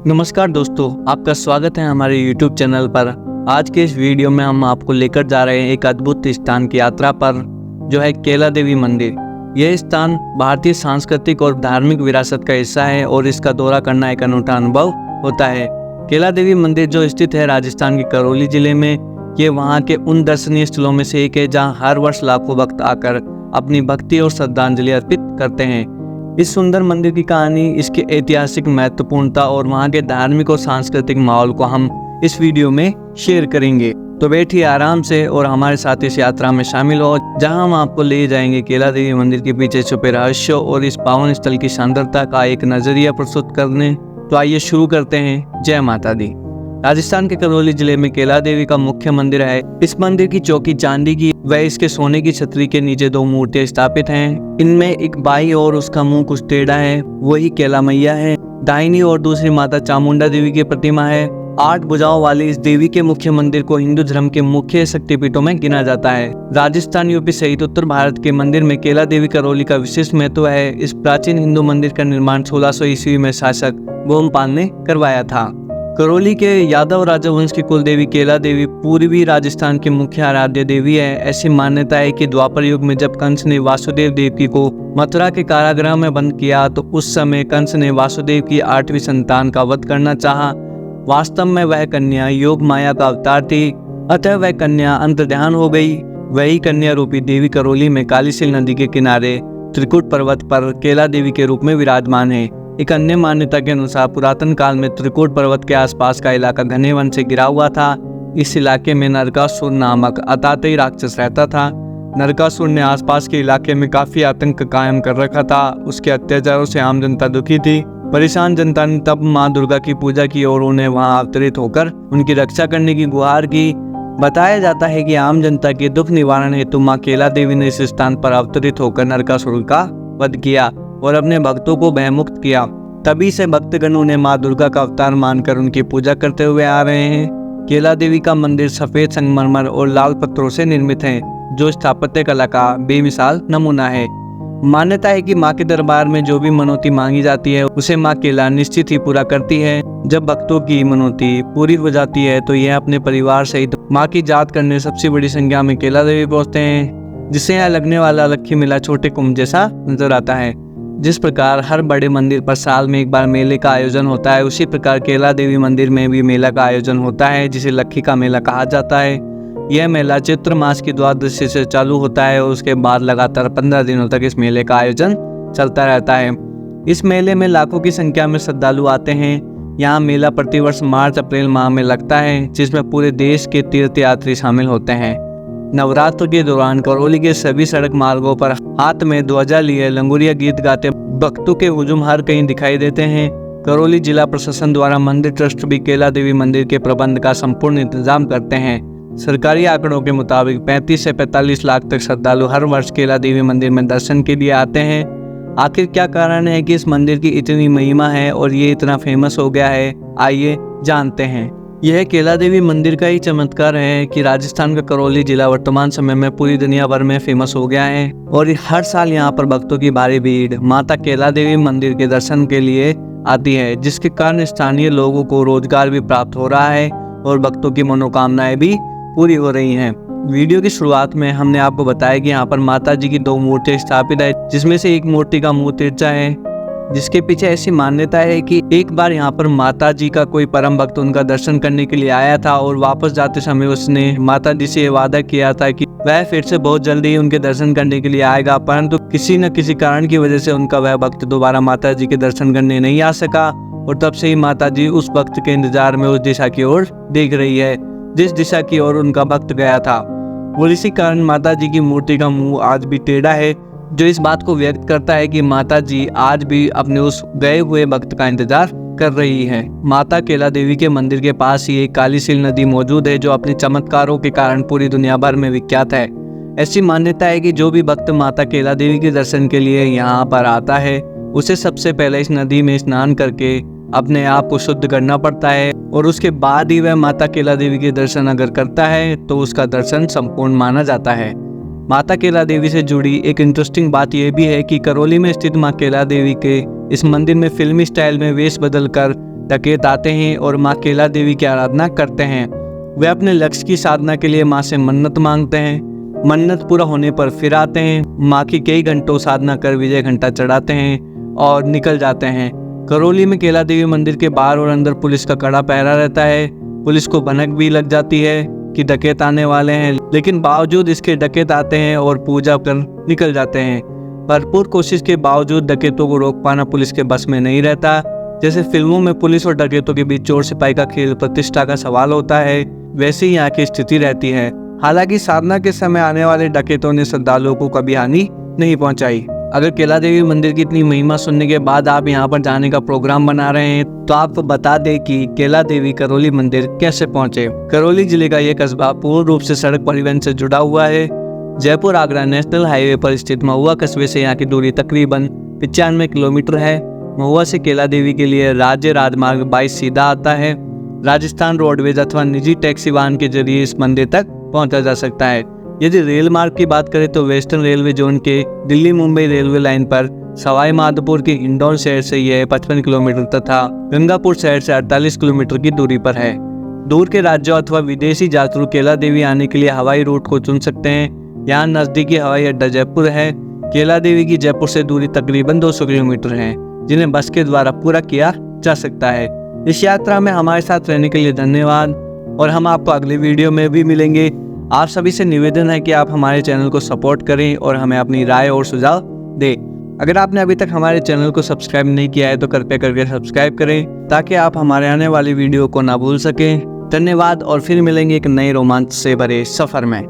नमस्कार दोस्तों, आपका स्वागत है हमारे YouTube चैनल पर। आज के इस वीडियो में हम आपको लेकर जा रहे हैं एक अद्भुत स्थान की यात्रा पर, जो है केला देवी मंदिर। यह स्थान भारतीय सांस्कृतिक और धार्मिक विरासत का हिस्सा है और इसका दौरा करना एक अनूठा अनुभव होता है। केला देवी मंदिर जो स्थित है राजस्थान के करौली जिले में, ये वहाँ के उन दर्शनीय स्थलों में से एक है जहाँ हर वर्ष लाखों भक्त आकर अपनी भक्ति और श्रद्धांजलि अर्पित करते हैं। इस सुंदर मंदिर की कहानी, इसकी ऐतिहासिक महत्वपूर्णता और वहाँ के धार्मिक और सांस्कृतिक माहौल को हम इस वीडियो में शेयर करेंगे। तो बैठिए आराम से और हमारे साथ इस यात्रा में शामिल हो, जहाँ हम आपको ले जाएंगे केला देवी मंदिर के पीछे छुपे रहस्यों और इस पावन स्थल की सुंदरता का एक नजरिया प्रस्तुत करने। तो आइए शुरू करते हैं। जय माता दी। राजस्थान के करौली जिले में केला देवी का मुख्य मंदिर है। इस मंदिर की चौकी चांदी की व इसके सोने की छतरी के नीचे दो मूर्तियां स्थापित हैं। इनमें एक बाई और उसका मुंह कुछ टेढ़ा है, वही केला मैया है। दाहिनी और दूसरी माता चामुंडा देवी की प्रतिमा है। 8 भुजाओं वाली इस देवी के मुख्य मंदिर को हिंदू धर्म के मुख्य शक्तिपीठों में गिना जाता है। राजस्थान, यूपी सहित उत्तर भारत के मंदिर में केला देवी करौली का विशेष महत्व है। इस प्राचीन हिंदू मंदिर का निर्माण 1600 ईस्वी में शासक भोमपाल ने करवाया था। करौली के यादव राजवंश की कुल देवी केला देवी पूर्वी राजस्थान की मुख्य आराध्य देवी है। ऐसी मान्यता है कि द्वापर युग में जब कंस ने वासुदेव देवकी को मथुरा के कारागृह में बंद किया, तो उस समय कंस ने वासुदेव की 8वीं संतान का वध करना चाहा। वास्तव में वह कन्या योग माया का अवतार थी, अतः वह कन्या अंतर्ध्यान हो गई। वही कन्या रूपी देवी करौली में कालीसिल नदी के किनारे त्रिकुट पर्वत पर केला देवी के रूप में विराजमान है। एक अन्य मान्यता के अनुसार पुरातन काल में त्रिकुट पर्वत के आसपास का इलाका घने वन से घिरा हुआ था। इस इलाके में नरकासुर नामक अतातई राक्षस रहता था। नरकासुर ने आसपास के इलाके में काफी आतंक कायम कर रखा था। उसके अत्याचारों से आम जनता दुखी थी। परेशान जनता ने तब माँ दुर्गा की पूजा की और उन्हें वहां अवतरित होकर उनकी रक्षा करने की गुहार की। बताया जाता है कि आम जनता के दुख निवारण हेतु माँ केला देवी ने इस स्थान पर अवतरित होकर नरकासुर का वध किया और अपने भक्तों को भयमुक्त किया। तभी से भक्तगण उन्हें माँ दुर्गा का अवतार मानकर उनकी पूजा करते हुए आ रहे हैं। केला देवी का मंदिर सफेद संगमरमर और लाल पत्थरों से निर्मित है, जो स्थापत्य कला का बेमिसाल नमूना है। मान्यता है कि माँ के दरबार में जो भी मनौती मांगी जाती है, उसे माँ केला निश्चित ही पूरा करती है। जब भक्तों की मनौती पूरी हो जाती है, तो यह अपने परिवार सहित माँ की याद करने सबसे बड़ी संख्या में केला देवी पहुँचते हैं, जिससे यहाँ लगने वाला लक्ष्मी मेला छोटे कुंभ जैसा नजर आता है। जिस प्रकार हर बड़े मंदिर पर साल में एक बार मेले का आयोजन होता है, उसी प्रकार केला देवी मंदिर में भी मेला का आयोजन होता है, जिसे लक्खी का मेला कहा जाता है। यह मेला चैत्र मास की द्वादशी से चालू होता है और उसके बाद लगातार 15 दिनों तक इस मेले का आयोजन चलता रहता है। इस मेले में लाखों की संख्या में श्रद्धालु आते हैं। यहाँ मेला प्रतिवर्ष मार्च अप्रैल माह में लगता है, जिसमें पूरे देश के तीर्थयात्री शामिल होते हैं। नवरात्र के दौरान करौली के सभी सड़क मार्गों पर हाथ में ध्वजा लिए लंगुरिया गीत गाते भक्तों के हुजूम हर कहीं दिखाई देते हैं। करौली जिला प्रशासन द्वारा मंदिर ट्रस्ट भी केला देवी मंदिर के प्रबंध का संपूर्ण इंतजाम करते हैं। सरकारी आंकड़ों के मुताबिक 35 से 45 लाख तक श्रद्धालु हर वर्ष केला देवी मंदिर में दर्शन के लिए आते हैं। आखिर क्या कारण है कि इस मंदिर की इतनी महिमा है और ये इतना फेमस हो गया है, आइए जानते हैं। यह केला देवी मंदिर का ही चमत्कार है कि राजस्थान का करौली जिला वर्तमान समय में पूरी दुनिया भर में फेमस हो गया है और हर साल यहाँ पर भक्तों की भारी भीड़ माता केला देवी मंदिर के दर्शन के लिए आती है, जिसके कारण स्थानीय लोगों को रोजगार भी प्राप्त हो रहा है और भक्तों की मनोकामनाएं भी पूरी हो रही हैं। वीडियो की शुरुआत में हमने आपको बताया कि यहाँ पर माता जी की 2 मूर्तियां स्थापित है, जिसमें से एक मूर्ति का मुंह तिरछा है, जिसके पीछे ऐसी मान्यता है कि एक बार यहाँ पर माता जी का कोई परम भक्त उनका दर्शन करने के लिए आया था और वापस जाते समय उसने माता जी से वादा किया था कि वह फिर से बहुत जल्दी उनके दर्शन करने के लिए आएगा, परंतु किसी न किसी कारण की वजह से उनका वह भक्त दोबारा माता जी के दर्शन करने नहीं आ सका और तब से ही माता जी उस भक्त के इंतजार में उस दिशा की ओर देख रही है, जिस दिशा की ओर उनका भक्त गया था। और इसी कारण माता जी की मूर्ति का मुंह आज भी टेढ़ा है, जो इस बात को व्यक्त करता है कि माता जी आज भी अपने उस गए हुए भक्त का इंतजार कर रही है। माता केला देवी के मंदिर के पास ही एक कालीसिल नदी मौजूद है, जो अपने चमत्कारों के कारण पूरी दुनिया भर में विख्यात है। ऐसी मान्यता है कि जो भी भक्त माता केला देवी के दर्शन के लिए यहाँ पर आता है, उसे सबसे पहले इस नदी में स्नान करके अपने आप को शुद्ध करना पड़ता है और उसके बाद ही वह माता केला देवी के दर्शन अगर करता है तो उसका दर्शन संपूर्ण माना जाता है। माता केला देवी से जुड़ी एक इंटरेस्टिंग बात यह भी है कि करौली में स्थित माँ केला देवी के इस मंदिर में फिल्मी स्टाइल में वेश बदलकर डकैत आते हैं और माँ केला देवी की आराधना करते हैं। वे अपने लक्ष्य की साधना के लिए माँ से मन्नत मांगते हैं। मन्नत पूरा होने पर फिर आते हैं, माँ की कई घंटों साधना कर विजय घंटा चढ़ाते हैं और निकल जाते हैं। करौली में केला देवी मंदिर के बाहर और अंदर पुलिस का कड़ा पहरा रहता है। पुलिस को भनक भी लग जाती है कि डकैत आने वाले हैं, लेकिन बावजूद इसके डकैत आते हैं और पूजा कर निकल जाते हैं। भरपूर कोशिश के बावजूद डकैतों को रोक पाना पुलिस के बस में नहीं रहता। जैसे फिल्मों में पुलिस और डकैतों के बीच चोर सिपाही का खेल प्रतिष्ठा का सवाल होता है, वैसे ही यहाँ की स्थिति रहती है। हालांकि साधना के समय आने वाले डकैतों ने श्रद्धालुओं को कभी हानि नहीं पहुंचाई। अगर केला देवी मंदिर की इतनी महिमा सुनने के बाद आप यहाँ पर जाने का प्रोग्राम बना रहे हैं, तो आप बता दें कि केला देवी करौली मंदिर कैसे पहुंचे। करौली जिले का ये कस्बा पूर्ण रूप से सड़क परिवहन से जुड़ा हुआ है। जयपुर आगरा नेशनल हाईवे पर स्थित महुआ कस्बे से यहाँ की दूरी तकरीबन 95 किलोमीटर है। महुआ से केला देवी के लिए राज्य राजमार्ग 22 सीधा आता है। राजस्थान रोडवेज अथवा निजी टैक्सी वाहन के जरिए इस मंदिर तक पहुंचा जा सकता है। यदि रेल मार्ग की बात करें तो वेस्टर्न रेलवे जोन के दिल्ली मुंबई रेलवे लाइन पर सवाई माधोपुर के इंदौर शहर से यह 55 किलोमीटर तथा गंगापुर शहर से 48 किलोमीटर की दूरी पर है। दूर के राज्यों अथवा विदेशी यात्रु केला देवी आने के लिए हवाई रूट को चुन सकते हैं। यहाँ नजदीकी हवाई अड्डा जयपुर है। केला देवी की जयपुर से दूरी तकरीबन 200 किलोमीटर है, जिन्हें बस के द्वारा पूरा किया जा सकता है। इस यात्रा में हमारे साथ रहने के लिए धन्यवाद और हम आपको अगले वीडियो में भी मिलेंगे। आप सभी से निवेदन है कि आप हमारे चैनल को सपोर्ट करें और हमें अपनी राय और सुझाव दें। अगर आपने अभी तक हमारे चैनल को सब्सक्राइब नहीं किया है तो कृपया करके सब्सक्राइब करें, ताकि आप हमारे आने वाली वीडियो को ना भूल सकें। धन्यवाद और फिर मिलेंगे एक नए रोमांच से भरे सफर में।